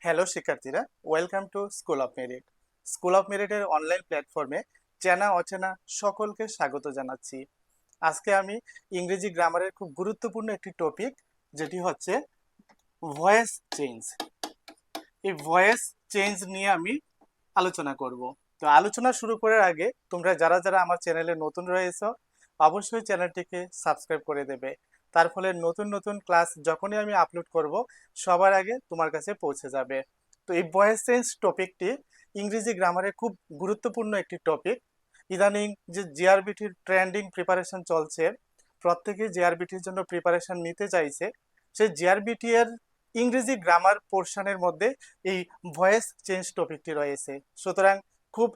Hello শিক্ষার্থীরা, welcome to School of Merit. School of মেরিটের online প্ল্যাটফর্মে চেনা অচেনা সকলকে স্বাগত জানাচ্ছি। আজকে আমি ইংরেজি গ্রামারের খুব গুরুত্বপূর্ণ একটি টপিক, যেটি হচ্ছে ভয়েস চেঞ্জ। এই ভয়েস চেঞ্জ নিয়ে আমি আলোচনা করব। তো আলোচনা শুরু করার আগে তোমরা যারা যারা আমার চ্যানেলে নতুন রয়েছো, অবশ্যই চ্যানেলটিকে সাবস্ক্রাইব করে দেবে। তার ফলে নতুন নতুন ক্লাস যখনই আমি আপলোড করব, সবার আগে তোমার কাছে পৌঁছে যাবে। তো এই ভয়েস চেঞ্জ টপিকটি ইংরেজি গ্রামারে খুব গুরুত্বপূর্ণ একটি টপিক। ইদানিং যে জিআরবিটির ট্রেন্ডিং প্রিপারেশন চলছে, প্রত্যেকে জিআরবিটির জন্য প্রিপারেশন নিতে চাইছে, সেই জিআরবিটি এর ইংরেজি গ্রামার পোর্শনের মধ্যে এই ভয়েস চেঞ্জ টপিকটি রয়েছে। সুতরাং খুব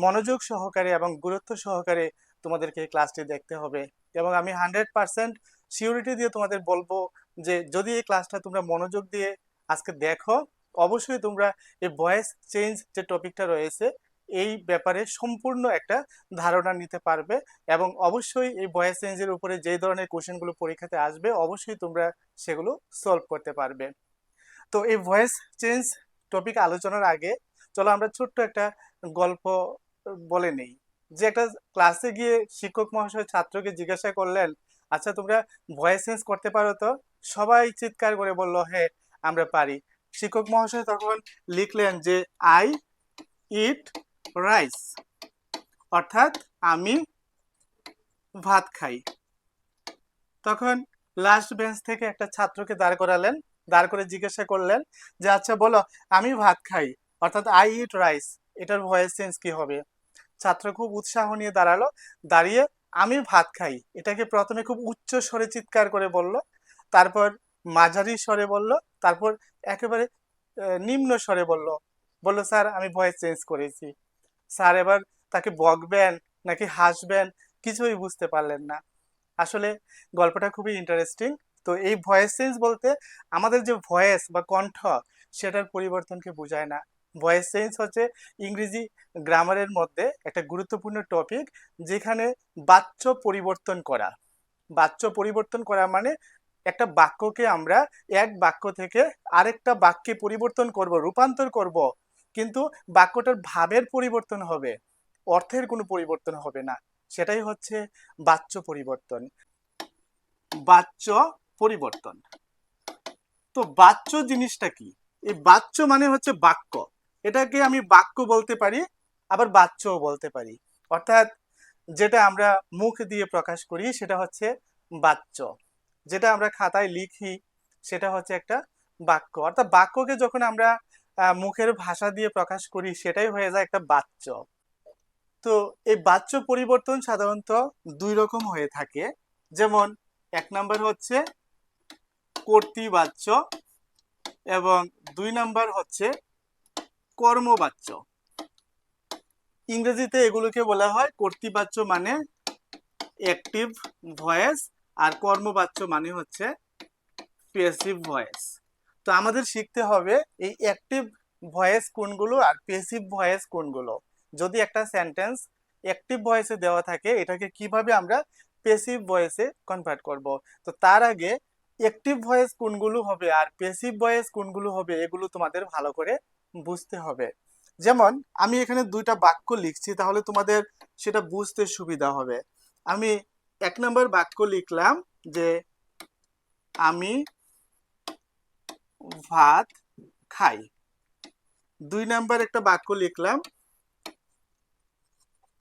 মনোযোগ সহকারে এবং গুরুত্ব সহকারে তোমাদেরকে এই ক্লাসটি দেখতে হবে, এবং আমি 100% সিউরিটি দিয়ে তোমাদের বলবো যে যদি এই ক্লাসটা তোমরা মনোযোগ দিয়ে আজকে দেখো, অবশ্যই তোমরা এই ভয়েস চেঞ্জ যে টপিকটা রয়েছে এই ব্যাপারে সম্পূর্ণ একটা ধারণা নিতে পারবে, এবং অবশ্যই এই ভয়েস চেঞ্জের উপরে যে ধরনের কোশ্চেনগুলো পরীক্ষাতে আসবে অবশ্যই তোমরা সেগুলো সলভ করতে পারবে। তো এই ভয়েস চেঞ্জ টপিক আলোচনার আগে চলো আমরা ছোট্ট একটা গল্প বলে নেই। যে একটা ক্লাসে গিয়ে শিক্ষক মহাশয় ছাত্রকে জিজ্ঞাসা করলেন, আচ্ছা তোমরা ভয়েস চেঞ্জ করতে পারো তো? সবাই চিৎকার করে বলল, হ্যাঁ আমরা পারি। শিক্ষক মহাশয় তখন লিখলেন যে আই ইট রাইস, অর্থাৎ আমি ভাত খাই। তখন লাস্ট বেঞ্চ থেকে একটা ছাত্রকে দাঁড় করালেন, দাঁড় করে জিজ্ঞাসা করলেন যে আচ্ছা বলো, আমি ভাত খাই অর্থাৎ আই ইট রাইস, এটার ভয়েস চেঞ্জ কি হবে? ছাত্র খুব উৎসাহ নিয়ে দাঁড়ালো, দাঁড়িয়ে আমি ভাত খাই এটাকে প্রথমে খুব উচ্চ স্বরে চিৎকার করে বলল, তারপর মাঝারি স্বরে বলল, তারপর একেবারে নিম্ন স্বরে বলল। বলল স্যার আমি ভয়েস চেঞ্জ করেছি। স্যার এবার তাকে বকবেন নাকি হাসবেন কিছুই বুঝতে পারলেন না। আসলে গল্পটা খুবই ইন্টারেস্টিং। তো এই ভয়েস চেঞ্জ বলতে আমাদের যে ভয়েস বা কণ্ঠ, সেটার পরিবর্তনকে বোঝায় না। ভয়েস চেঞ্জ হচ্ছে ইংরেজি গ্রামারের মধ্যে একটা গুরুত্বপূর্ণ টপিক, যেখানে বাচ্য পরিবর্তন করা। বাচ্য পরিবর্তন করা মানে একটা বাক্যকে আমরা এক বাক্য থেকে আরেকটা বাক্যে পরিবর্তন করব, রূপান্তর করব, কিন্তু বাক্যটার ভাবের পরিবর্তন হবে, অর্থের কোনো পরিবর্তন হবে না। সেটাই হচ্ছে বাচ্য পরিবর্তন। বাচ্য পরিবর্তন। তো বাচ্য জিনিসটা কি? এই বাচ্য মানে হচ্ছে বাক্য। এটাকে আমি বাক্য বলতে পারি, আবার বাচ্যও বলতে পারি। অর্থাৎ যেটা আমরা মুখ দিয়ে প্রকাশ করি সেটা হচ্ছে বাচ্য, যেটা আমরা খাতায় লিখি সেটা হচ্ছে একটা বাক্য। অর্থাৎ বাক্যকে যখন আমরা মুখের ভাষা দিয়ে প্রকাশ করি সেটাই হয়ে যায় একটা বাচ্য। তো এই বাচ্য পরিবর্তন সাধারণত দুই রকম হয়ে থাকে। যেমন এক নাম্বার হচ্ছে কর্তৃবাচ্য, এবং দুই নাম্বার হচ্ছে কর্মবাচ্য। ইংরেজিতে এগুলোকে বলা হয় কর্তৃবাচ্য মানে অ্যাক্টিভ ভয়েস, আর কর্মবাচ্য মানে হচ্ছে প্যাসিভ ভয়েস। তো আমাদের শিখতে হবে এই অ্যাক্টিভ ভয়েস কোনগুলো আর প্যাসিভ ভয়েস কোনগুলো। যদি একটা সেন্টেন্স অ্যাক্টিভ ভয়েসে দেওয়া থাকে, এটাকে কিভাবে আমরা প্যাসিভ ভয়েসে কনভার্ট করব। তো তার আগে অ্যাক্টিভ ভয়েস কোনগুলো হবে আর প্যাসিভ ভয়েস কোনগুলো হবে এগুলো তোমাদের ভালো করে বুঝতে হবে। যেমন আমি এখানে দুইটা বাক্য লিখছি, তাহলে তোমাদের সেটা বুঝতে সুবিধা হবে। আমি এক নম্বর বাক্য লিখলাম যে আমি ভাত খাই। দুই নাম্বার একটা বাক্য লিখলাম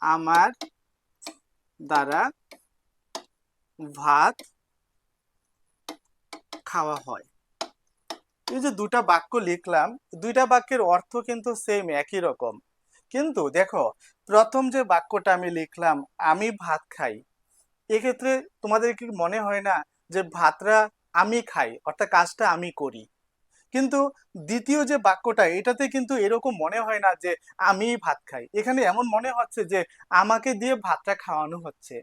আমার দ্বারা ভাত খাওয়া হয়। এই যে দুটা বাক্য লিখলাম, দুইটা বাক্যের অর্থ কিন্তু সেম, একই রকম। কিন্তু দেখো, প্রথম যে বাক্যটা আমি লিখলাম আমি ভাত খাই, এক্ষেত্রে তোমাদের কি মনে হয় না যে ভাতটা আমি খাই অর্থাৎ কাজটা আমি করি? কিন্তু দ্বিতীয় যে বাক্যটা, এটাতে কিন্তু এরকম মনে হয় না যে আমি ভাত খাই। এখানে এমন মনে হচ্ছে যে আমাকে দিয়ে ভাতটা খাওয়ানো হচ্ছে।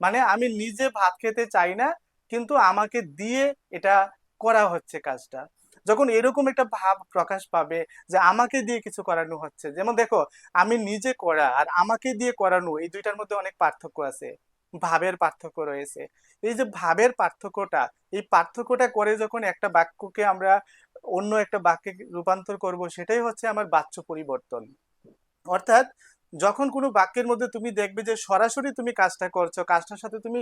মানে আমি নিজে ভাত খেতে চাই না, কিন্তু আমাকে দিয়ে এটা করা হচ্ছে কাজটা। যখন এরকম একটা ভাব প্রকাশ পাবে যে আমাকে দিয়ে কিছু করানো হচ্ছে, যেমন দেখো, আমি নিজে করা আর আমাকে দিয়ে করানো এই দুইটার মধ্যে অনেক পার্থক্য আছে। ভাবের পার্থক্য রয়েছে। এই যে ভাবের পার্থক্যটা, এই পার্থক্যটা করে যখন একটা বাক্যকে আমরা অন্য একটা বাক্যে রূপান্তর করব, সেটাই হচ্ছে আমার বাচ্য পরিবর্তন। অর্থাৎ যখন কোনো বাক্যের মধ্যে তুমি দেখবে যে সরাসরি তুমি কাজটা করছো, কাজটার সাথে তুমি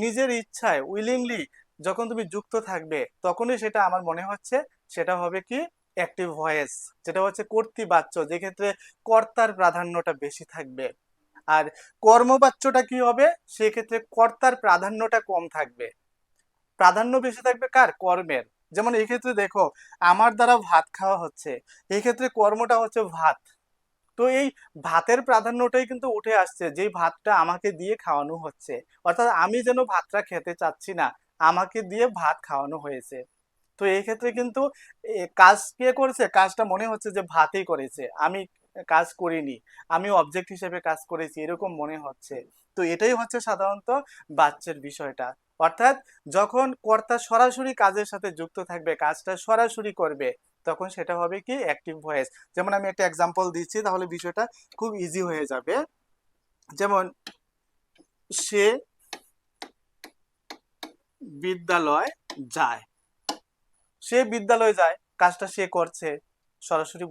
নিজের ইচ্ছায় উইলিংলি যখন তুমি যুক্ত থাকবে, তখনই সেটা আমার মনে হচ্ছে সেটা হবে কি অ্যাক্টিভ ভয়েস, যেটা হচ্ছে কর্তৃবাচ্য, যেক্ষেত্রে কর্তার প্রাধান্যটা বেশি থাকবে। আর কর্মবাচ্যটা কি হবে, সেক্ষেত্রে কর্তার প্রাধান্যটা কম থাকবে, প্রাধান্য বেশি থাকবে কার, কর্মের। যেমন এই ক্ষেত্রে দেখো, আমার দ্বারা ভাত খাওয়া হচ্ছে, এই ক্ষেত্রে কর্মটা হচ্ছে ভাত। তো এই ভাতের প্রাধান্যটাই কিন্তু উঠে আসছে, যে ভাতটা আমাকে দিয়ে খাওয়ানো হচ্ছে, অর্থাৎ আমি যেন ভাতটা খেতে চাচ্ছি না, আমাকে দিয়ে ভাত খাওয়ানো হয়েছে। তো এই ক্ষেত্রে কিন্তু কাজ কে করেছে, কাজটা মনে হচ্ছে যে ভাতই করেছে, আমি কাজ করিনি, আমি অবজেক্ট হিসেবে কাজ করেছি, এরকম মনে হচ্ছে। তো এটাই হচ্ছে সাধারণত বাচ্চার বিষয়টা। অর্থাৎ যখন কর্তা সরাসরি কাজের সাথে যুক্ত থাকবে, কাজটা সরাসরি করবে, তখন সেটা হবে কি অ্যাক্টিভ ভয়েস। যেমন আমি একটা এক্সাম্পল দিচ্ছি, তাহলে বিষয়টা খুব ইজি হয়ে যাবে। যেমন সে বিদ্যালয় যায়, সে বিদ্যালয়ে যায়, কাজটা সে করছে, সরাসরি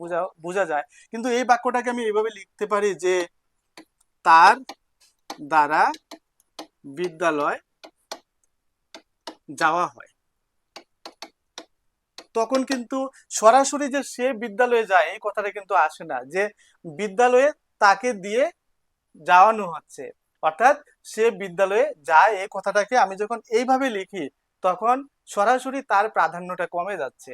বোঝা যায়। কিন্তু এই বাক্যটাকে আমি এইভাবে লিখতে পারি যে তার দ্বারা বিদ্যালয় যাওয়া হয়। তখন কিন্তু সরাসরি যে সে বিদ্যালয়ে যায় এই কথাটা কিন্তু আসে না, যে বিদ্যালয়ে তাকে দিয়ে যাওয়ানো হচ্ছে। অর্থাৎ সে বিদ্যালয়ে যায় এই কথাটাকে আমি যখন এইভাবে লিখি, তখন সরাসরি তার প্রাধান্যটা কমে যাচ্ছে,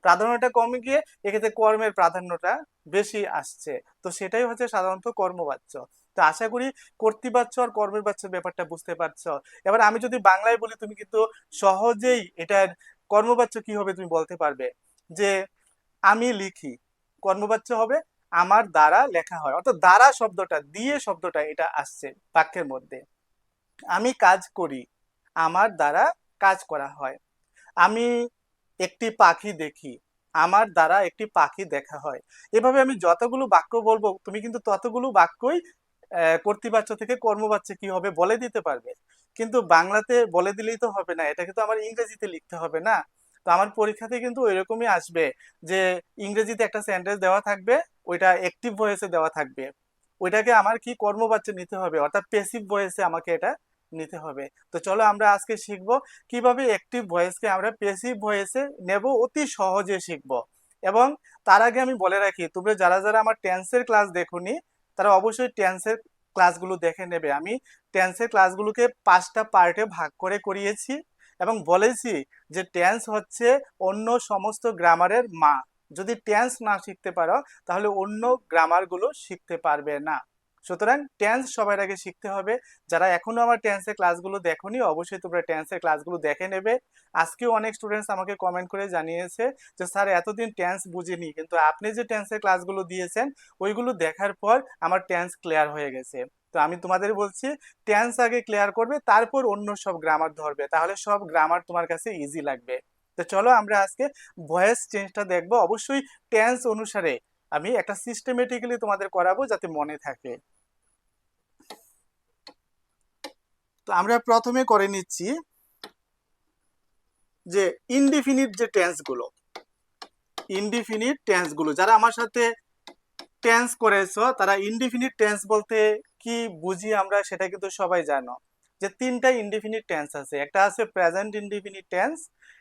প্রাধান্যটা কমে গিয়ে এক্ষেত্রে কর্মের প্রাধান্যটা বেশি আসছে। তো সেটাই হচ্ছে সাধারণত কর্মবাচ্য। তো আশা করি কর্তৃবাচ্য আর কর্মের বাচ্যের ব্যাপারটা বুঝতে পারছো। এবার আমি যদি বাংলায় বলি, তুমি কিন্তু সহজেই এটার কর্মবাচ্য কি হবে তুমি বলতে পারবে। যে আমি লিখি, কর্মবাচ্য হবে আমার দ্বারা লেখা হয়, অর্থাৎ দ্বারা শব্দটা দিয়ে শব্দটা এটা আসছে বাক্যের মধ্যে। আমি কাজ করি, আমার দ্বারা কাজ করা হয়। আমি একটি পাখি দেখি, আমার দ্বারা একটি পাখি দেখা হয়। এভাবে আমি যতগুলো বাক্য বলবো, তুমি কিন্তু ততগুলো বাক্যই কর্তৃবাচ্য থেকে কর্মবাচ্য কি হবে বলে দিতে পারবে। কিন্তু বাংলাতে বলে দিলেই তো হবে না, এটা কিন্তু আমার ইংরেজিতে লিখতে হবে না। তো আমার পরীক্ষাতে কিন্তু এরকমই আসবে, যে ইংরেজিতে একটা সেন্টেন্স দেওয়া থাকবে, ওইটা অ্যাক্টিভ ভয়েসে দেওয়া থাকবে, ওইটাকে আমার কি কর্মবাচ্য নিতে হবে, অর্থাৎ প্যাসিভ ভয়েসে আমাকে এটা নিতে হবে। তো চলো আমরা আজকে শিখবো কিভাবে অ্যাক্টিভ ভয়েসকে আমরা প্যাসিভ ভয়েসে নেব, অতি সহজে শিখবো। এবং তার আগে আমি বলে রাখি, তোমরা যারা যারা আমার টেন্সের ক্লাস দেখোনি, তারা অবশ্যই টেন্সের ক্লাসগুলো দেখে নেবে। আমি টেন্সের ক্লাসগুলোকে 5টা পার্টে ভাগ করে করিয়েছি, এবং বলেছি যে টেন্স হচ্ছে অন্য সমস্ত গ্রামারের মা। যদি টেন্স না শিখতে পারো, তাহলে অন্য গ্রামারগুলো শিখতে পারবে না। সুতরাং টেন্স সবার আগে শিখতে হবে। যারা এখনো আমার টেন্সের ক্লাসগুলো দেখোনি, অবশ্যই তোমরা টেন্সের ক্লাসগুলো দেখে নেবে। আজকেও অনেক স্টুডেন্টস আমাকে কমেন্ট করে জানিয়েছে যে স্যার এতদিন টেন্স বুঝিনি, কিন্তু আপনি যে টেন্সের ক্লাসগুলো দিয়েছেন ওইগুলো দেখার পর আমার টেন্স ক্লিয়ার হয়ে গেছে। তো আমি তোমাদের বলছি, টেন্স আগে ক্লিয়ার করবে, তারপর অন্য সব গ্রামার ধরবে, তাহলে সব গ্রামার তোমার কাছে ইজি লাগবে। তো চলো আমরা আজকে ভয়েস চেঞ্জটা দেখবো। অবশ্যই টেন্স অনুসারে আমি একটা সিস্টেমেটিক্যালি তোমাদের করাবো, যাতে মনে থাকে। তো আমরা প্রথমে করে নিচ্ছি যে ইনডিফিনিট যে টেন্সগুলো, ইনডিফিনিট টেন্সগুলো যারা আমার সাথে টেন্স করেছো, তারা ইনডিফিনিট টেন্স বলতে কি বুঝি আমরা সেটা কিন্তু সবাই জানো। যে 3টা ইনডিফিনিট টেন্স আছে, একটা আছে প্রেজেন্ট ইনডিফিনিট টেন্স,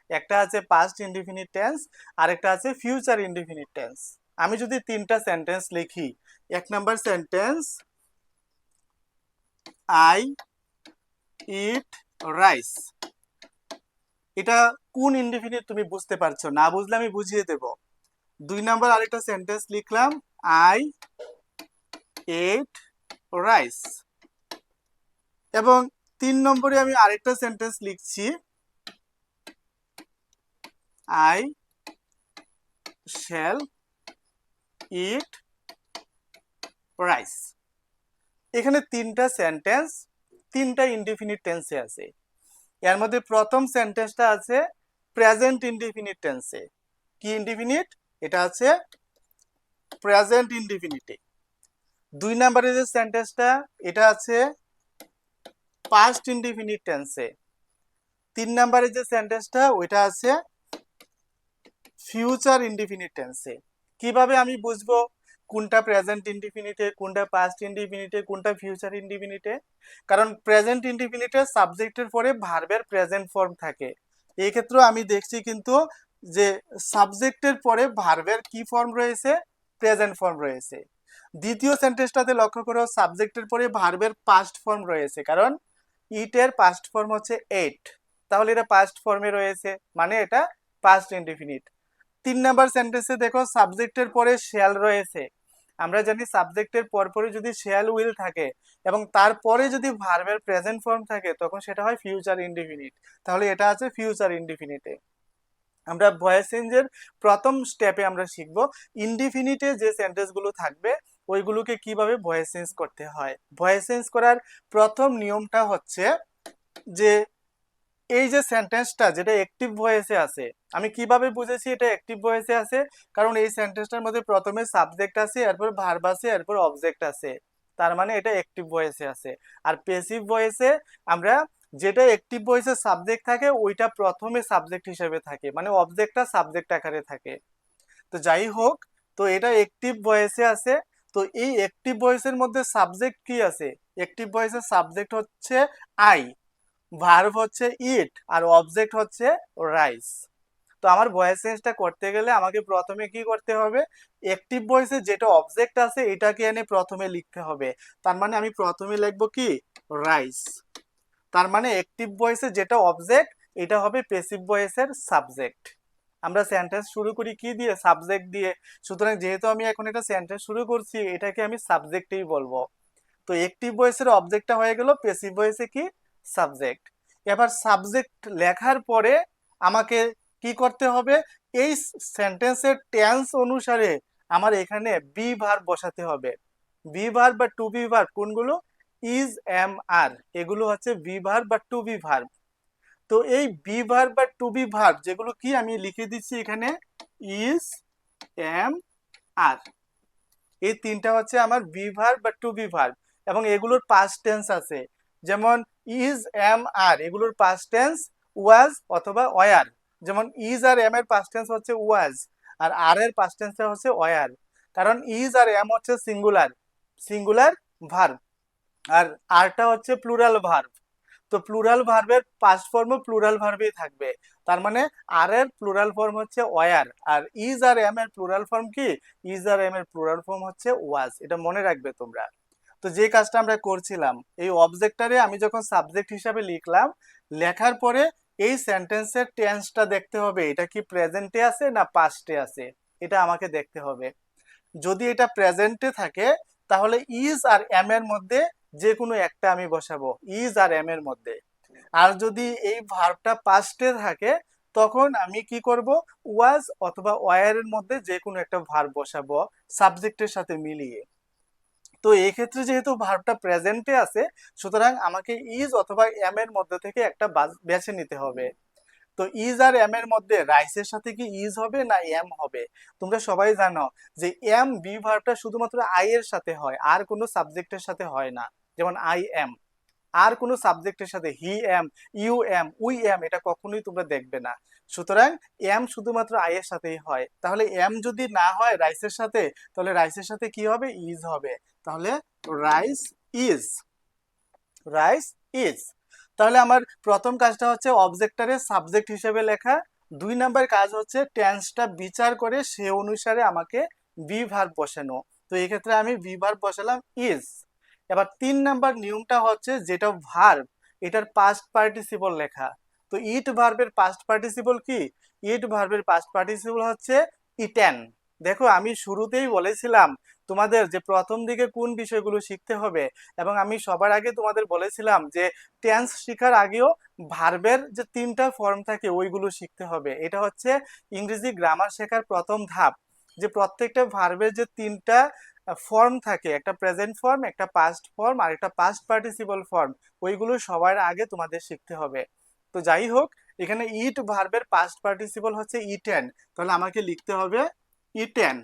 একটা আছে পাস্ট ইনডিফিনিট টেন্স, আর একটা আছে ফিউচার ইনডিফিনিট টেন্স। আমি যদি 3টা সেন্টেন্স লিখি, 1 number sentence, I eat rice, এটা কোন ইনডিফিনিট তুমি বুঝতে পারছো? না বুঝলে আমি বুঝিয়ে দেব। 2 নাম্বার আরেকটা সেন্টেন্স লিখলাম, আই এট রাইস। এবং 3 নম্বরে আমি আরেকটা সেন্টেন্স লিখছি, আই শ্যাল ইট রাইস। এখানে 3টা সেন্টেন্স 3টা ইনডিফিনিট টেন্সে আছে। এর মধ্যে প্রথম সেন্টেন্সটা আছে প্রেজেন্ট ইনডিফিনিট টেন্সে। কি ইনডিফিনিট? এটা আছে প্রেজেন্ট ইনডিফিনিটে। 2 নাম্বারের যে সেন্টেন্সটা, এটা আছে পাস্ট ইনডিফিনিট টেন্সে। 3 নম্বরে যে সেন্টেন্সটা ওইটা আছে ফিউচার ইনডিফিনিট টেন্সে। কিভাবে আমি বুঝবো কোনটা প্রেজেন্ট ইনডিফিনিটে, কোনটা পাস্ট ইনডিফিনিটে, কোনটা ফিউচার ইনডিফিনিটে? কারণ প্রেজেন্ট ইনডিফিনিটে সাবজেক্টের পরে ভার্বের প্রেজেন্ট ফর্ম থাকে। এই ক্ষেত্রে আমি দেখছি কিন্তু যে সাবজেক্টের পরে ভার্বের কি ফর্ম রয়েছে? প্রেজেন্ট ফর্ম রয়েছে। দ্বিতীয় সেন্টেন্সটাতে লক্ষ্য করো, সাবজেক্টের পরে ভার্বের পাস্ট ফর্ম রয়েছে, কারণ ইটের পাস্ট ফর্ম হচ্ছে এইট, তাহলে এটা পাস্ট ফর্মে রয়েছে, মানে এটা পাস্ট ইনডিফিনিট। 3 নাম্বার সেন্টেন্সে দেখো সাবজেক্টের পরে শ্যাল রয়েছে। আমরা জানি সাবজেক্টের পরপরে যদি শ্যাল উইল থাকে এবং তারপরে যদি ভার্বের প্রেজেন্ট ফর্ম থাকে তখন সেটা হয় ফিউচার ইনডিফিনিট, তাহলে এটা আছে ফিউচার ইনডিফিনিটে। আমরা ভয়েস চেঞ্জের প্রথম স্টেপে আমরা শিখব ইনডিফিনিটে যে সেন্টেন্সগুলো থাকবে ওইগুলোকে কিভাবে ভয়েস চেঞ্জ করতে হয়। ভয়েস চেঞ্জ করার প্রথম নিয়মটা হচ্ছে যে এই যে সেন্টেন্সটা যেটা অ্যাক্টিভ ভয়েসে আছে, আমি কিভাবে বুঝেছি এটা অ্যাক্টিভ ভয়েসে আছে? কারণ এই সেন্টেন্সটার মধ্যে প্রথমে সাবজেক্ট আছে, এরপর ভার্ব আছে, এরপর অবজেক্ট আছে, তার মানে এটা অ্যাক্টিভ ভয়েসে আছে। আর প্যাসিভ ভয়েসে আমরা যেটা অ্যাক্টিভ ভয়েসে সাবজেক্ট থাকে ওইটা প্রথমে সাবজেক্ট হিসেবে থাকে, মানে অবজেক্টটা সাবজেক্ট আকারে থাকে। তো যাই হোক, তো এটা অ্যাক্টিভ ভয়েসে আছে। তো এই অ্যাক্টিভ ভয়েসের মধ্যে সাবজেক্ট কি আছে? অ্যাক্টিভ ভয়েসের সাবজেক্ট হচ্ছে আই, ভার্ব হচ্ছে ইট, আর অবজেক্ট হচ্ছে রাইস। তো আমার ভয়েস চেঞ্জটা করতে গেলে আমাকে প্রথমে কি করতে হবে? অ্যাক্টিভ ভয়েসে যেটা অবজেক্ট আছে এটাকে এনে প্রথমে লিখতে হবে। তার মানে আমি প্রথমে লিখবো কি? রাইস। তার মানে অ্যাক্টিভ ভয়েসে যেটা অবজেক্ট এটা হবে প্যাসিভ ভয়েসের সাবজেক্ট। আমরা সেন্টেন্স শুরু করি কি দিয়ে? সাবজেক্ট দিয়ে। সুতরাং যেহেতু আমি এখন এটা সেন্টেন্স শুরু করছি এটাকে আমি সাবজেক্টেই বলবো। তো অ্যাক্টিভ ভয়েসের অবজেক্টটা হয়ে গেল, প্যাসিভ ভয়েসে কি? সাবজেক্ট। এবার সাবজেক্ট লেখার পরে আমাকে কি করতে হবে? এই সেন্টেন্সের টেন্স অনুসারে আমার এখানে বি ভার্ব বসাতে হবে। বি ভার্ব বা টু বি ভার্ব কোনগুলো? ইজ, এম, আর, এগুলো হচ্ছে বি ভার্ব বা টু বি ভার্ব। তো এই বি ভার্ব বা টু বি ভার্ব যেগুলো কি আমি লিখে দিচ্ছি এখানে, ইজ, এম, আর, এই তিনটা হচ্ছে আমার বি ভার্ব বা টু বি ভার্ব এবং এগুলোর পাস্ট টেন্স আছে। যেমন ইজ, এম, আর, এগুলোর পাস্ট টেন্স ওয়াজ অথবা ওয়ার। যেমন ইজ আর এম এর পাস্ট টেন্স হচ্ছে ওয়াজ, আর এর পাস্ট টেন্সটা হচ্ছে ওয়ার। কারণ ইজ আর এম হচ্ছে সিঙ্গুলার, সিঙ্গুলার ভার্ব, আর আরটা হচ্ছে প্লুরাল ভার্ব। তো প্লুরাল ভার্বের পাস্ট ফর্মও প্লুরাল ভার্বেই থাকবে। তার মানে আর এর প্লুরাল ফর্ম হচ্ছে ওয়ার, আর ইজ আর এম এর প্লুরাল ফর্ম কি? ইজ আর এম এর প্লুরাল ফর্ম হচ্ছে ওয়াজ। এটা মনে রাখবে তোমরা। তো যে কাজটা আমরা করছিলাম, এই অবজেক্টটারে আমি যখন সাবজেক্ট হিসাবে লিখলাম, লেখার পরে এই সেন্টেন্সের টেন্সটা দেখতে হবে, এটা কি প্রেজেন্টে আছে না পাস্টে আছে, এটা আমাকে দেখতে হবে। যদি এটা প্রেজেন্টে থাকে তাহলে ইজ আর এম এর মধ্যে যে কোনো একটা আমি বসাবো, ইজ আর এম এর মধ্যে। আর যদি এই ভার্বটা পাস্টে থাকে তখন আমি কি করব? ওয়াজ অথবা ওয়ার এর মধ্যে যে কোনো একটা ভার্ব বসাবো সাবজেক্টের সাথে মিলিয়ে। তো এই ক্ষেত্রে যেহেতু ভার্বটা প্রেজেন্টে আছে সুতরাং আমাকে ইজ অথবা এম এর মধ্যে থেকে একটা বেছে নিতে হবে। তো ইজ আর এম এর মধ্যে রাইসের সাথে কি ইজ হবে না এম হবে? তোমরা সবাই জানো যে এম বি ভার্বটা শুধুমাত্র আই এর সাথে হয়, আর কোনো সাবজেক্টের সাথে হয় না। যেমন আই এম, আর কোনো সাবজেক্টের সাথে he am, you am, we am এটা কখনোই তোমরা দেখবে না। সুতরাং এম শুধুমাত্র আই এর সাথেই হয়। তাহলে এম যদি না হয় রাইসের সাথে, তাহলে রাইসের সাথে কি হবে? ইজ হবে। তাহলে রাইস ইজ, রাইস ইজ। তাহলে আমার প্রথম কাজটা হচ্ছে অবজেক্টটারে সাবজেক্ট হিসেবে লেখা। 2 নাম্বার কাজ হচ্ছে টেন্সটা বিচার করে সে অনুসারে আমাকে বি ভার্ব বসানো। তো এই ক্ষেত্রে আমি বি ভার্ব বসালাম ইজ। এবার 3 নাম্বার নিয়মটা হচ্ছে যেটা ভার্ব এটার পাস্ট পার্টিসিপল লেখা। তো ইট ভার্বের পাস্ট পার্টিসিপল কি? ইট ভার্বের পাস্ট পার্টিসিপল হচ্ছে ইটেন। দেখো আমি শুরুতেই বলেছিলাম তোমাদের যে প্রথম দিকে কোন বিষয়গুলো শিখতে হবে, এবং আমি সবার আগে তোমাদের বলেছিলাম যে টেন্স শেখার আগেও ভার্বের যে 3টা ফর্ম থাকে ওইগুলো শিখতে হবে। এটা হচ্ছে ইংরেজি গ্রামার শেখার প্রথম ধাপ, যে প্রত্যেকটা ভার্বের যে 3টা ফর্ম থাকে, একটা প্রেজেন্ট ফর্ম, একটা পাস্ট ফর্ম, আর একটা পাস্ট পার্টিসিপল ফর্ম, ওইগুলো সবার আগে তোমাদের শিখতে হবে। তো যাই হোক, এখানে ইট ভার্বের পাস্ট পার্টিসিপল হচ্ছে ইটেন, তাহলে আমাকে লিখতে হবে ইটেন।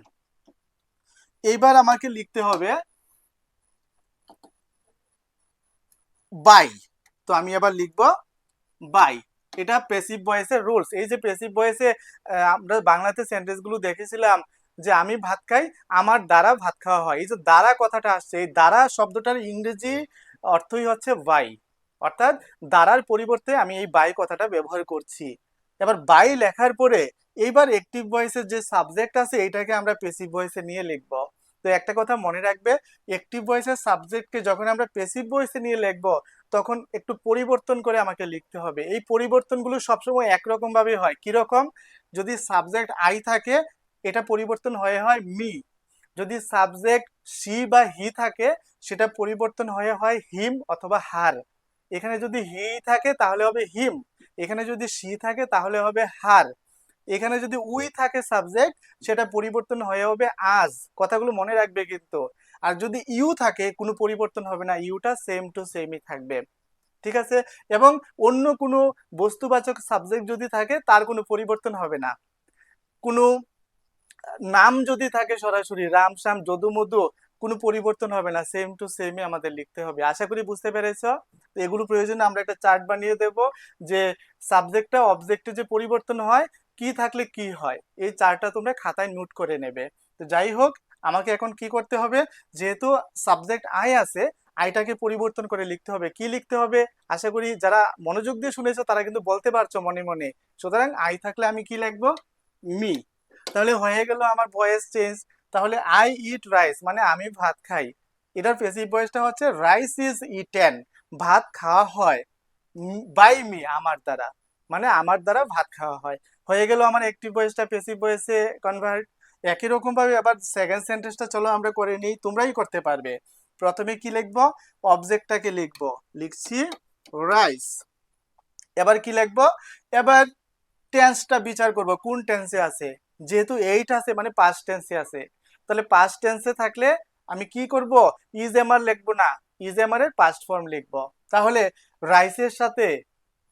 এইবার আমাকে লিখতে হবে বাই। তো আমি এবার লিখবো বাই। এটা প্যাসিভ ভয়েসের রুলস। এই যে প্যাসিভ ভয়েসে আমরা বাংলাতে সেন্টেন্স গুলো দেখেছিলাম যে আমি ভাত খাই, আমার দ্বারা ভাত খাওয়া হয়। এই যে দ্বারা কথাটা আসছে, এই দ্বারা শব্দটার ইংরেজি অর্থই হচ্ছে বাই, অর্থাৎ দ্বারার পরিবর্তে আমি এই বাই কথাটা ব্যবহার করছি। এবার বাই লেখার পরে এইবার অ্যাক্টিভ ভয়েসের যে সাবজেক্ট আছে এইটাকে আমরা প্যাসিভ ভয়েসে নিয়ে লিখবো। তো একটা কথা মনে রাখবে, অ্যাক্টিভ ভয়েসের সাবজেক্টকে যখন আমরা প্যাসিভ ভয়েসে নিয়ে লিখবো তখন একটু পরিবর্তন করে আমাকে লিখতে হবে। এই পরিবর্তনগুলো সবসময় একরকম ভাবে হয়। কিরকম? যদি সাবজেক্ট আই থাকে এটা পরিবর্তন হয়ে হয় মি। যদি সাবজেক্ট সি বা হি থাকে সেটা পরিবর্তন হয়ে হয় হিম অথবা হার। এখানে যদি হি থাকে তাহলে হবে হিম, এখানে যদি সি থাকে তাহলে হবে হার, এখানে যদি উই থাকে সাবজেক্ট সেটা পরিবর্তন হয়ে হবে আজ। কথাগুলো মনে রাখবে কিন্তু। আর যদি ইউ থাকে কোনো পরিবর্তন হবে না, ইউটা সেম টু সেমই থাকবে। ঠিক আছে? এবং অন্য কোনো বস্তুবাচক সাবজেক্ট যদি থাকে তার কোনো পরিবর্তন হবে না। কোনো নাম যদি থাকে সরাসরি রাম শ্যাম যদু মধু, কোনো পরিবর্তন হবে না, সেম টু সেমই আমাদের লিখতে হবে। আশা করি বুঝতে পেরেছো। তো এগুলো প্রয়োজনে আমরা একটা চার্ট বানিয়ে দেব যে সাবজেক্টটা অবজেক্টে যে পরিবর্তন হয়, কি থাকলে কি হয়, এই চার্টটা তোমরা খাতায় নোট করে নেবে। তো যাই হোক, আমাকে এখন কি করতে হবে, যেহেতু সাবজেক্ট আই আছে আইটাকে পরিবর্তন করে লিখতে হবে। কি লিখতে হবে? আশা করি যারা মনোযোগ দিয়ে শুনেছো তারা কিন্তু বলতে পারছো মনে মনে। সুতরাং আই থাকলে আমি কি লিখবো? মি। তাহলে হয়ে গেল আমার ভয়েস চেঞ্জ। তাহলে আই ইট রাইস মানে আমি ভাত খাই, এটার প্যাসিভ ভয়েসটা হচ্ছে রাইস ইজ ইটেন, ভাত খাওয়া হয় বাই মি, আমার দ্বারা, মানে আমার দ্বারা ভাত খাওয়া হয়। হয়ে গেল আমার অ্যাক্টিভ ভয়েসটা প্যাসিভ ভয়েসে কনভার্ট। একই রকম ভাবে আবার সেকেন্ড সেন্টেন্সটা চলো আমরা করে নিই, তোমরাই করতে পারবে। প্রথমে কি লিখবো? অবজেক্টটাকে লিখবো, লিখছি রাইস। এবার কি লিখবো? এবার টেন্সটা বিচার করব কোন টেন্সে আছে। যেহেতু এইট আছে মানে পাস্ট টেন্সে আছে, তাহলে পাস্ট টেন্সে থাকলে আমি কি করব? ইজ এমার লিখবো না, ইজ এমারের পাস্ট ফর্ম লিখবো। তাহলে রাইসের সাথে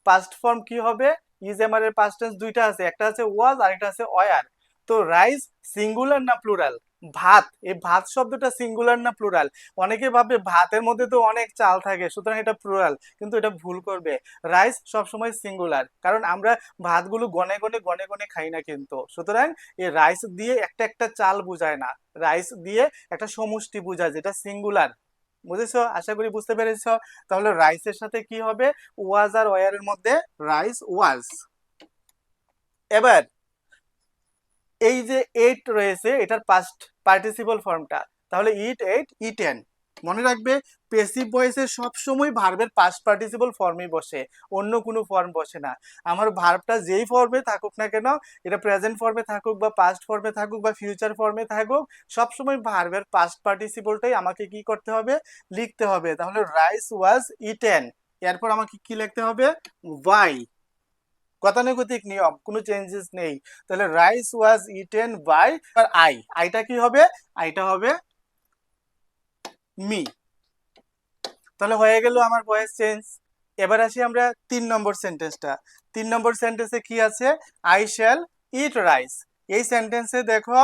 পাস্ট ফর্ম কি হবে? ইজ এমারের পাস্ট টেন্স দুইটা আছে, একটা আছে ওয়াজ আর একটা আছে ওয়ার। তো রাইস সিঙ্গুলার না প্লুরাল? ভাত, এই ভাত শব্দটা সিঙ্গুলার না প্লুরাল? অনেকে ভাবে ভাতের মধ্যে তো অনেক চাল থাকে সুতরাং এটা প্লুরাল, কিন্তু এটা ভুল করবে। রাইস সবসময় সিঙ্গুলার, কারণ আমরা ভাতগুলো গনে গনে গনে গনে খাই না কিন্তু। সুতরাং এই রাইস দিয়ে একটা একটা চাল বোঝায় না, রাইস দিয়ে একটা সমষ্টি বোঝায় যেটা সিঙ্গুলার। বুঝেছো? আশা করি বুঝতে পেরেছো। তাহলে রাইসের সাথে কি হবে? ওয়াজ আর ওয়ার এর মধ্যে রাইস ওয়াজ। এবার এই যে এইট রয়েছে এটার পাস্ট পার্টিসিপল ফর্মটা, তাহলে ইট এইট ইটেন। মনে রাখবে প্যাসিভ ভয়েসে সবসময় ভার্বের পাস্ট পার্টিসিপল ফর্মই বসে, অন্য কোনো ফর্ম বসে না। আমার ভার্বটা যেই ফর্মে থাকুক না কেন, এটা প্রেজেন্ট ফর্মে থাকুক বা পাস্ট ফর্মে থাকুক বা ফিউচার ফর্মে থাকুক, সবসময় ভার্বের পাস্ট পার্টিসিপলটাই আমাকে কি করতে হবে? লিখতে হবে। তাহলে রাইস ওয়াজ ইটেন, এরপর আমাকে কি লিখতে হবে? ওয়াই। গতানুগতিক নিয়ম, কোনো চেঞ্জেস নেই। তাহলে rice was eaten by I, আইটা কি হবে? আইটা হবে মি। তাহলে হয়ে গেল আমার ভয়েস চেঞ্জ। এবার আসি আমরা 3 নম্বর সেন্টেন্সটা। 3 নম্বর সেন্টেন্সে কি আছে? I shall eat rice. এই সেন্টেন্সে দেখো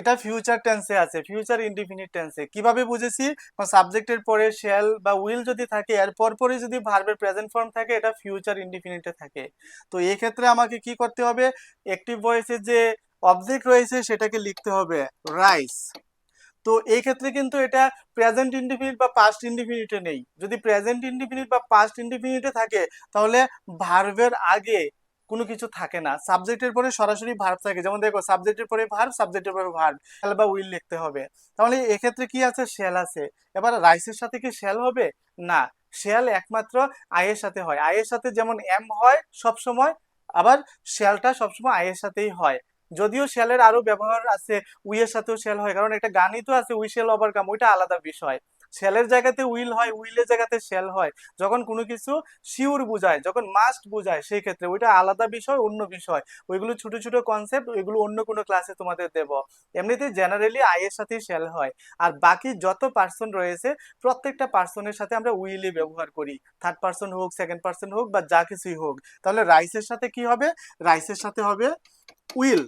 এটা ফিউচার টেন্সে আছে, ফিউচার ইনডিফিনিট টেন্সে। কিভাবে বুঝেছি? সাবজেক্টের পরে শ্যাল বা উইল যদি থাকে এর পরে যদি ভার্বের প্রেজেন্ট ফর্ম থাকে এটা ফিউচার ইনডিফিনিটে থাকে। তো এই ক্ষেত্রে আমাকে কি করতে হবে? অ্যাক্টিভ ভয়েসে যে অবজেক্ট রয়েছে সেটাকে লিখতে হবে রাইস। তো এই ক্ষেত্রে কিন্তু এটা প্রেজেন্ট ইনডিফিনিট বা পাস্ট ইনডিফিনিটে নেই। যদি প্রেজেন্ট ইনডিফিনিট বা পাস্ট ইনডিফিনিটে থাকে তাহলে ভার্বের আগে কোনো কিছু থাকে না, সাবজেক্টের পরে সরাসরি ভার্ব থাকে। যেমন দেখো সাবজেক্টের পরে ভার্ব, সাবজেক্টের পরে ভার্ব, শ্যাল বা উইল লিখতে হবে। তাহলে এক্ষেত্রে কি আছে? শ্যাল আছে। এবার রাইসের সাথে কি শ্যাল হবে? না, শ্যাল একমাত্র আয়ের সাথে হয়। আয়ের সাথে যেমন এম হয় সব সময়, আবার শ্যালটা সবসময় আয়ের সাথেই হয়। যদিও শ্যালের আরো ব্যবহার আছে, উই এর সাথেও শ্যাল হয়, কারণ একটা গানই তো আছে উই শ্যাল ওভারকাম, ওইটা আলাদা বিষয়। শ্যালের জায়গাতে উইল হয়, উইলের জায়গাতে শ্যাল হয় যখন কোনো কিছু শিওর বোঝায়, যখন মাস্ট বোঝায় সেই ক্ষেত্রে ওইটা আলাদা বিষয়, অন্য বিষয়। ওইগুলো ছোট ছোট কনসেপ্ট, ওইগুলো অন্য কোনো ক্লাসে তোমাদের দেব। এমনিতে জেনারেলি আই এর সাথেই শ্যাল হয়। আর বাকি যত পার্সন রয়েছে প্রত্যেকটা পার্সনের সাথে আমরা উইলই ব্যবহার করি, থার্ড পার্সন হোক, সেকেন্ড পার্সন হোক বা যা কিছুই হোক। তাহলে রাইসের সাথে কি হবে? রাইসের সাথে হবে উইল।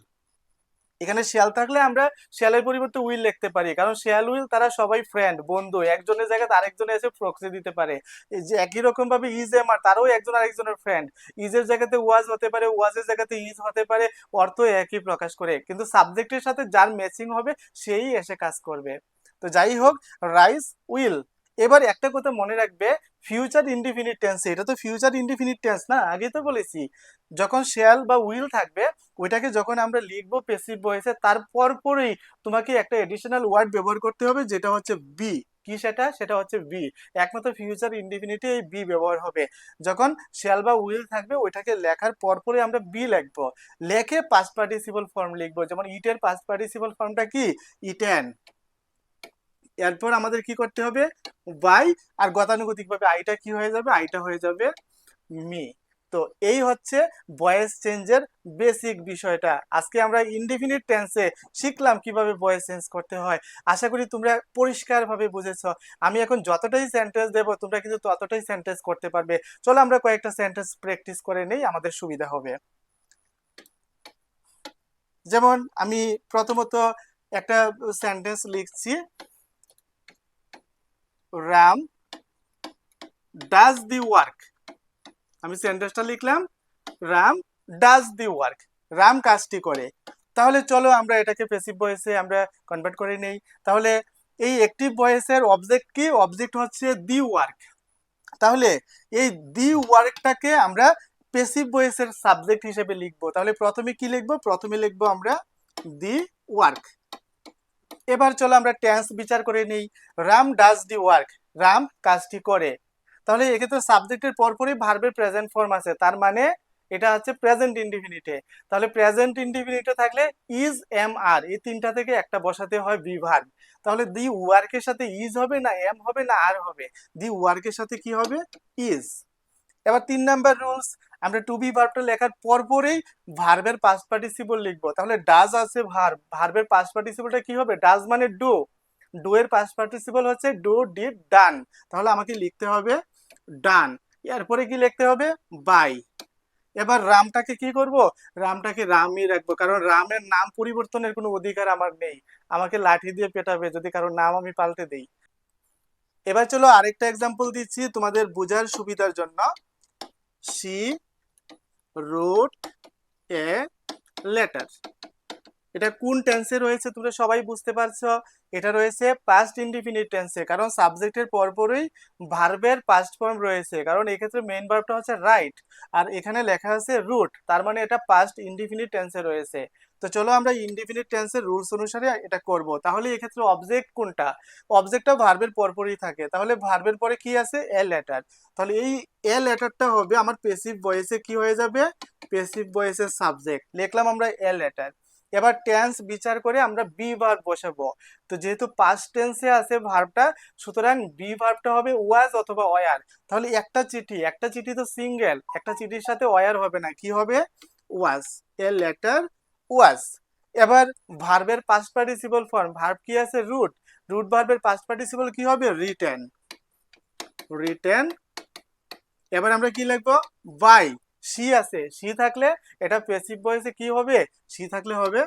এখানে শিয়াল থাকলে আমরা শিয়ালের পরিবর্তে উইল লিখতে পারি, কারণ শিয়াল উইল তারা সবাই ফ্রেন্ড, বন্ধু, একজনের জায়গায় আরেকজনে এসে প্রক্সি দিতে পারে। এই যে একই রকম ভাবে ইজ এম আর, তারাও একজন আরেকজনের ফ্রেন্ড। ইজের জায়গাতে ওয়াজ হতে পারে, ওয়াজের জায়গাতে ইজ হতে পারে, অর্থ একই প্রকাশ করে, কিন্তু সাবজেক্টের সাথে যার ম্যাচিং হবে সেই এসে কাজ করবে। তো যাই হোক, রাইস উইল। এবার একটা কথা মনে রাখবে, ফিউচার ইনডিফিনিট টেন্স, এটা তো ফিউচার ইনডিফিনিট টেন্স না, আগে তো বলেছি। যখন শেল বা উইল থাকবে, ওইটাকে যখন আমরা লিখবো প্যাসিভ ভয়েসে, তারপর পরেই তোমাকে একটা এডিশনাল ওয়ার্ড ব্যবহার করতে হবে, যেটা হচ্ছে বি। কি সেটা? সেটা হচ্ছে বি। একমাত্র ফিউচার ইনডিফিনিটে এই বি ব্যবহার হবে। যখন শেল বা উইল থাকবে, ওইটাকে লেখার পরে আমরা বি লিখবো। লেখে পাস্ট পার্টিসিপল ফর্ম লিখবো, যেমন ইটের পাস্ট পার্টিসিপল ফর্মটা কি? ইটেন। এরপর আমাদের কি করতে হবে? বাই। আর গতানুগতিক ভাবে আইটা কি হয়ে যাবে? আইটা হয়ে যাবে মি। তো এই হচ্ছে ভয়েস চেঞ্জের বেসিক বিষয়টা। আজকে আমরা ইনডিফিনিট টেন্সে শিখলাম কিভাবে ভয়েস চেঞ্জ করতে হয়। আশা করি তোমরা পরিষ্কারভাবে বুঝেছ। আমি এখন যতটাই সেন্টেন্স দেব, তোমরা কিন্তু ততটাই সেন্টেন্স করতে পারবে। চলো আমরা কয়েকটা সেন্টেন্স প্র্যাকটিস করে নেই, আমাদের সুবিধা হবে। যেমন আমি প্রথমত একটা সেন্টেন্স লিখছি, রাম ডাজ দি ওয়ার্ক। আমি সেন্টেন্সটা লিখলাম, Ram does the work, Ram কাজটি করে। তাহলে চলো আমরা এটাকে প্যাসিভ ভয়েসে আমরা কনভার্ট করে নেই। তাহলে এই অ্যাক্টিভ ভয়েসের অবজেক্ট কি? অবজেক্ট হচ্ছে দি ওয়ার্ক। তাহলে এই দি ওয়ার্কটাকে আমরা প্যাসিভ ভয়েসের সাবজেক্ট হিসেবে লিখবো। তাহলে প্রথমে কি লিখবো? প্রথমে লিখবো আমরা দি ওয়ার্ক। এবার চলো আমরা টেন্স বিচার করে নেই। Ram does the work, Ram কাজটি করে। তাহলে এক্ষেত্রে সাবজেক্টের পরপরই ভার্বের প্রেজেন্ট ফর্ম আছে, তার মানে এটা হচ্ছে প্রেজেন্ট ইনডিফিনিটে। তাহলে প্রেজেন্ট ইনডিফিনিটে থাকলে ইজ, এম, আর, এই তিনটা থেকে একটা বসাতে হয় বি ভার্ব। তাহলে দি ওয়ার্কের সাথে ইজ হবে না এম হবে না আর হবে? দি ওয়ার্কের সাথে কি হবে? ইজ। এবার 3 নাম্বার রুলস, আমরা টু বি ভার্বটা লেখার পরপরই ভার্বের পাস্ট পার্টিসিপল লিখবো। তাহলে ডাজ আছে ভার্ব, ভার্বের পাস্ট পার্টিসিপলটা কি হবে? ডাজ মানে ডু, ডু এর পাস্ট পার্টিসিপল হচ্ছে ডু, ডিড, ডান। তাহলে আমাকে লিখতে হবে ডান। এরপরে কি লিখতে হবে? বাই। এবার রামটাকে কি করব? রামটাকে রামই রাখবো, কারণ রামের নাম পরিবর্তনের কোনো অধিকার আমার নেই। আমাকে লাঠি দিয়ে পেটাবে যদি কারোর নাম আমি পাল্টে দেই। এবার চলো আরেকটা এক্সাম্পল দিচ্ছি তোমাদের বোঝার সুবিধার জন্য। She wrote a letter. এটা কোন টেন্সে রয়েছে তোমরা সবাই বুঝতে পারছো? এটা রয়েছে পাস্ট ইনডিফিনিট টেন্সে, কারণ সাবজেক্টের পরপরই ভার্বের পাস্ট ফর্ম রয়েছে, কারণ এক্ষেত্রে মেইন ভার্বটা হচ্ছে রাইট, আর এখানে লেখা আছে রুট, তার মানে এটা পাস্ট ইনডিফিনিট টেন্সে রয়েছে। তো চলো আমরা ইনডিফিনিট টেন্সের রুলস অনুসারে এটা করব। তাহলে এক্ষেত্রে অবজেক্ট কোনটা? অবজেক্টটা ভার্বের পরপরই থাকে, তাহলে ভার্বের পরে কি আছে? A letter. তাহলে এই এ লেটারটা হবে আমার প্যাসিভ ভয়েসে কি হয়ে যাবে? প্যাসিভ ভয়েসের সাবজেক্ট লিখলাম আমরা এ লেটার। এবার টেন্স বিচার করে আমরা বি ভার্ব বসাবো। তো যেহেতু পাস্ট টেন্সে আছে ভার্বটা, সুতরাং বি ভার্বটা হবে ওয়াজ অথবা ওয়ার। তাহলে একটা চিঠি, একটা চিঠি তো সিঙ্গেল, একটা চিঠির সাথে ওয়ার হবে না, কি হবে? ওয়াজ। A letter was. এবার ভার্বের পাস্ট পার্টিসিপল ফর্ম, ভার্ব কি আছে? রুট, রুট ভার্বের পাস্ট পার্টিসিপল কি হবে? Written, written. এবার আমরা কি লিখবো? বাই। সি আছে, সি থাকলে এটা প্যাসিভ ভয়েসে কি হবে? সি থাকলে হবে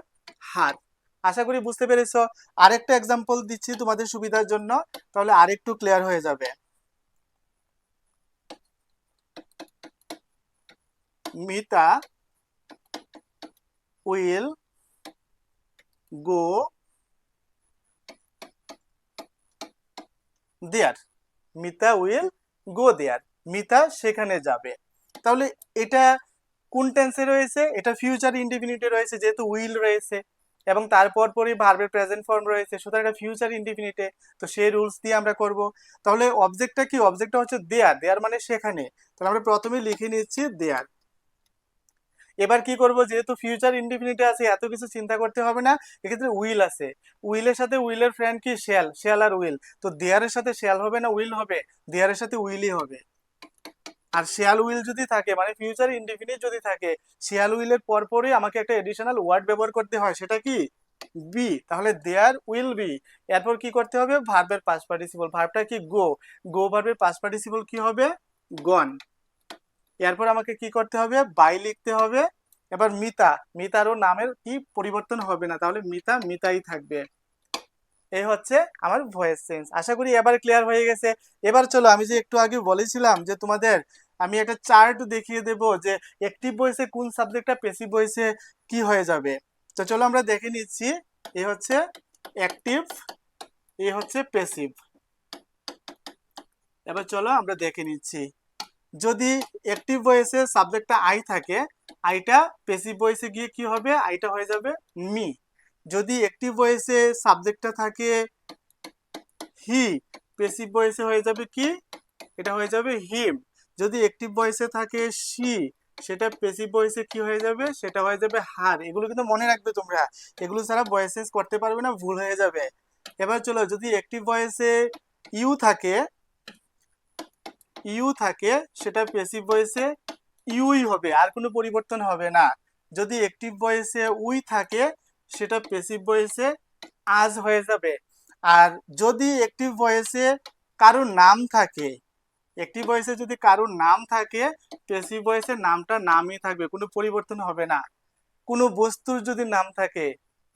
হার। আশা করি বুঝতে পেরেছো। আরেকটা এক্সাম্পল দিচ্ছি তোমাদের সুবিধার জন্য, তাহলে আরেকটু ক্লিয়ার হয়ে যাবে। Mita will go there, Mita will go there, Mita সেখানে যাবে। তাহলে এটা কোন টেন্সে রয়েছে? এটা ফিউচার ইনডিফিনিটে রয়েছে, যেহেতু উইল রয়েছে এবং তারপর পরই ভার্বের প্রেজেন্ট ফর্ম রয়েছে, সুতরাং এটা ফিউচার ইনডিফিনিটে। তো সেই রুলস দিয়ে আমরা করব। তাহলে অবজেক্টটা কি? অবজেক্টটা হচ্ছে দেয়ার, দেয়ার মানে সেখানে। তাহলে আমরা প্রথমে লিখে নিচ্ছি দেয়ার। এবার কি করব? যেহেতু ফিউচার ইনডিফিনিটে আছে, এত কিছু চিন্তা করতে হবে না। এক্ষেত্রে উইল আছে, উইলের সাথে উইলের ফ্রেন্ড কি? শেল, শেল আর উইল। তো দেয়ারের সাথে শেল হবে না উইল হবে? দেয়ারের সাথে উইলই হবে। আর শেয়াল উইল যদি থাকে, মানে ফিউচার ইনডিফিনিট যদি থাকে, শেয়াল উইলের পরপরই আমাকে একটা এডিশনাল ওয়ার্ড ব্যবহার করতে হয়, সেটা কি? বি। তাহলে দেয়ার উইল বি। এরপর কি করতে হবে? ভার্বের পাস্ট পার্টিসিপল, ভার্বটা কি? গো, গো ভার্বের পাস্ট পার্টিসিপল কি হবে? গন। এরপর আমাকে কি করতে হবে? বাই লিখতে হবে এবার মিতা, মিতারও নামের কি পরিবর্তন হবে না, তাহলে মিতা মিতাই থাকবে। এই হচ্ছে আমার ভয়েস চেঞ্জ। আশা করি এবার ক্লিয়ার হয়ে গেছে। এবার চলো, আমি যে একটু আগে বলেছিলাম যে তোমাদের আমি একটা চার্ট দেখিয়ে দেব যে অ্যাক্টিভ ভয়েসে কোন সাবজেক্টটা প্যাসিভ ভয়েসে কি হয়ে যাবে। তো চলো আমরা দেখে নিচ্ছি। এই হচ্ছে অ্যাক্টিভ, এই হচ্ছে প্যাসিভ। এবার চলো আমরা দেখে নিচ্ছি। যদি অ্যাক্টিভ ভয়েসে সাবজেক্টটা আই থাকে, আইটা প্যাসিভ ভয়েসে গিয়ে কি হবে, আইটা হয়ে যাবে মি। যদি অ্যাক্টিভ ভয়েসে সাবজেক্টটা থাকে হি, প্যাসিভ ভয়েসে হয়ে যাবে কি, এটা হয়ে যাবে হিম। যদি অ্যাক্টিভ ভয়েসে থাকে শি, সেটা প্যাসিভ ভয়েসে কি হয়ে যাবে, সেটা হয়ে যাবে হার। এগুলো কিন্তু মনে রাখবে তোমরা, এগুলো ছাড়া ভয়েস চেঞ্জ করতে পারবে না, ভুল হয়ে যাবে। এবার চলো, যদি অ্যাক্টিভ ভয়েসে ইউ থাকে, ইউ থাকে, সেটা প্যাসিভ ভয়েসে ইউই হবে, আর কোনো পরিবর্তন হবে না। যদি অ্যাক্টিভ ভয়েসে উই থাকে, সেটা প্যাসিভ ভয়েসে আজ হয়ে যাবে। আর যদি অ্যাক্টিভ ভয়েসে কারোর নাম থাকে, অ্যাক্টিভ ভয়েসে যদি কারোর নাম থাকে, প্যাসিভ ভয়েসে নামটা নামই থাকবে, কোনো পরিবর্তন হবে না। কোনো বস্তুর যদি নাম থাকে,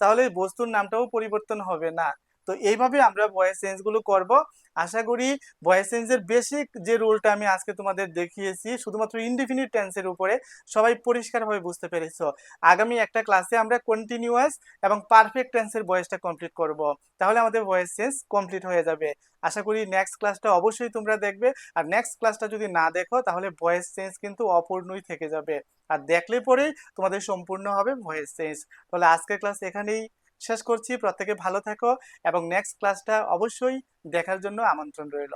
তাহলে বস্তুর নামটাও পরিবর্তন হবে না। তো এইভাবে আমরা ভয়েস চেঞ্জ গুলো করব। আশা করি ভয়েস চেঞ্জের বেসিক যে রুলটা আমি আজকে তোমাদের দেখিয়েছি শুধুমাত্র ইনডিফিনিট টেন্সের উপরে, সবাই পরিষ্কারভাবে বুঝতে পেরেছো। আগামী একটা ক্লাসে আমরা কন্টিনিউয়াস এবং পারফেক্ট টেন্সের ভয়েসটা কমপ্লিট করব, তাহলে আমাদের ভয়েস চেঞ্জ কমপ্লিট হয়ে যাবে। আশা করি নেক্সট ক্লাসটা অবশ্যই তোমরা দেখবে। আর নেক্সট ক্লাসটা যদি না দেখো, তাহলে ভয়েস চেঞ্জ কিন্তু অপূর্ণই থেকে যাবে। আর দেখলে পরেই তোমাদের সম্পূর্ণ হবে ভয়েস চেঞ্জ। তাহলে আজকের ক্লাস এখানেই শেষ করছি। প্রত্যেকে ভালো থাকো এবং নেক্সট ক্লাসটা অবশ্যই দেখার জন্য আমন্ত্রণ রইল।